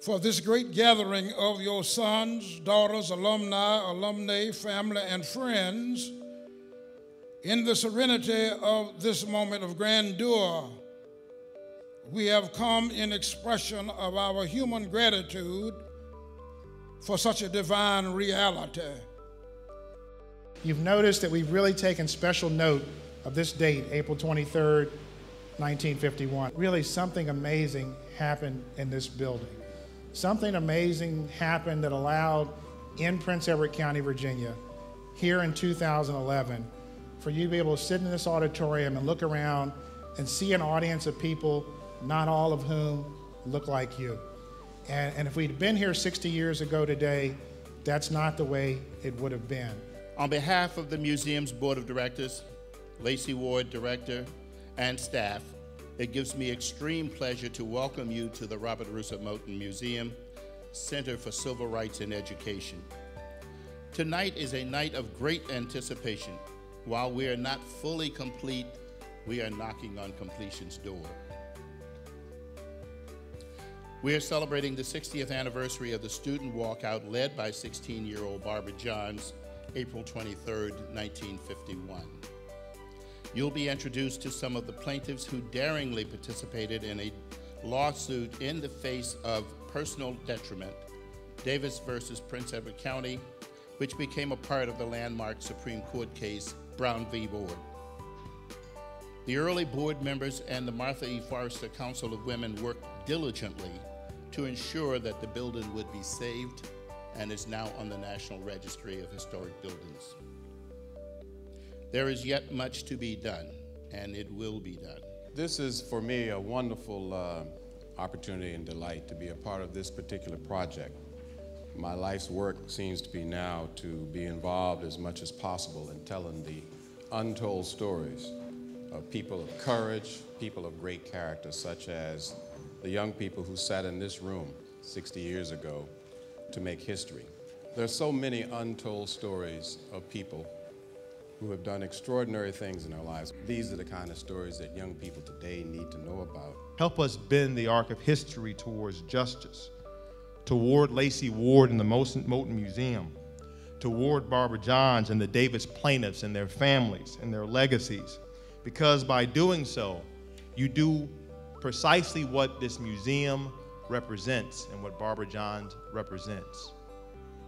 for this great gathering of your sons, daughters, alumni, family, and friends in the serenity of this moment of grandeur. We have come in expression of our human gratitude for such a divine reality. You've noticed that we've really taken special note of this date, April 23rd, 1951. Really, something amazing happened in this building. Something amazing happened that allowed, in Prince Edward County, Virginia, here in 2011, for you to be able to sit in this auditorium and look around and see an audience of people, not all of whom look like you. And if we'd been here 60 years ago today, that's not the way it would have been. On behalf of the museum's board of directors, Lacey Ward, director, and staff, it gives me extreme pleasure to welcome you to the Robert Russa Moton Museum, Center for Civil Rights and Education. Tonight is a night of great anticipation. While we are not fully complete, we are knocking on completion's door. We are celebrating the 60th anniversary of the student walkout led by 16-year-old Barbara Johns, April 23rd, 1951. You'll be introduced to some of the plaintiffs who daringly participated in a lawsuit in the face of personal detriment, Davis versus Prince Edward County, which became a part of the landmark Supreme Court case, Brown v. Board. The early board members and the Martha E. Forrester Council of Women worked diligently to ensure that the building would be saved and is now on the National Registry of Historic Buildings. There is yet much to be done, and it will be done. This is, for me, a wonderful opportunity and delight to be a part of this particular project. My life's work seems to be now to be involved as much as possible in telling the untold stories of people of courage, people of great character, such as the young people who sat in this room 60 years ago to make history. There are so many untold stories of people who have done extraordinary things in their lives. These are the kind of stories that young people today need to know about. Help us bend the arc of history towards justice, toward Lacey Ward and the Moton Museum, toward Barbara Johns and the Davis plaintiffs and their families and their legacies. Because by doing so, you do precisely what this museum represents and what Barbara Johns represents.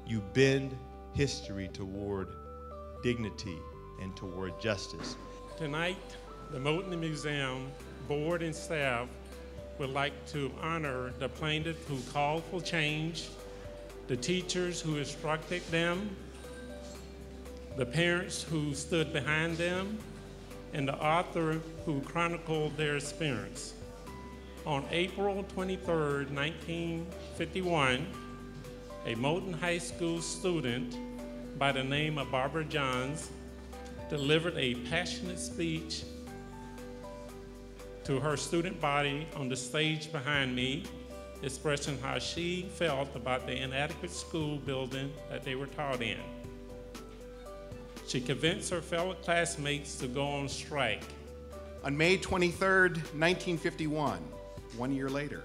You bend history toward dignity and toward justice. Tonight, the Moton Museum board and staff would like to honor the plaintiff who called for change, the teachers who instructed them, the parents who stood behind them, and the author who chronicled their experience. On April 23rd, 1951, a Moton High School student by the name of Barbara Johns delivered a passionate speech to her student body on the stage behind me, expressing how she felt about the inadequate school building that they were taught in. She convinced her fellow classmates to go on strike. On May 23rd, 1951, 1 year later,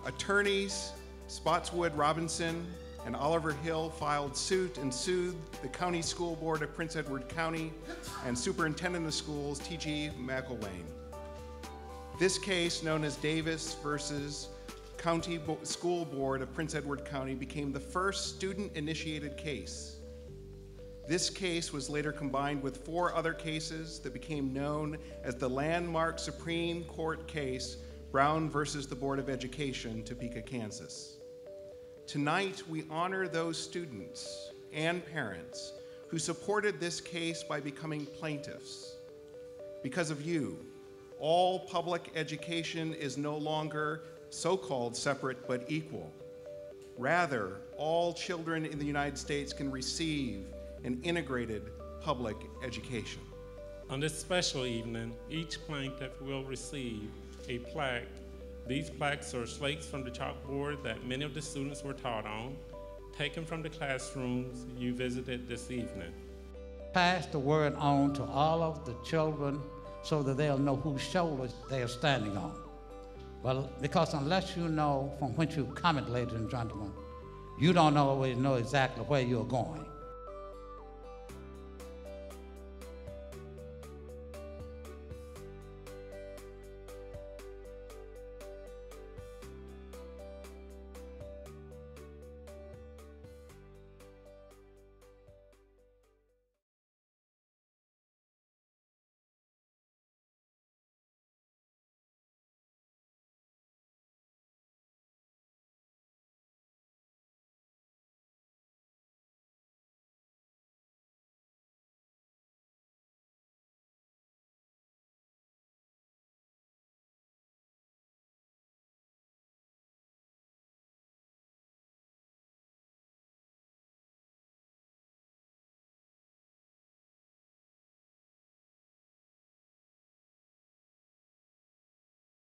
attorneys Spotswood Robinson and Oliver Hill filed suit and sued the County School Board of Prince Edward County and Superintendent of Schools T.G. McElwain. This case, known as Davis versus County School Board of Prince Edward County, became the first student-initiated case. This case was later combined with 4 other cases that became known as the landmark Supreme Court case, Brown versus the Board of Education, Topeka, Kansas. Tonight, we honor those students and parents who supported this case by becoming plaintiffs. Because of you, all public education is no longer so-called separate but equal. Rather, all children in the United States can receive an integrated public education. On this special evening, each plaintiff will receive a plaque. These plaques are slates from the chalkboard that many of the students were taught on, taken from the classrooms you visited this evening. Pass the word on to all of the children so that they'll know whose shoulders they are standing on. Well, because unless you know from whence you're coming, ladies and gentlemen, you don't always know exactly where you're going.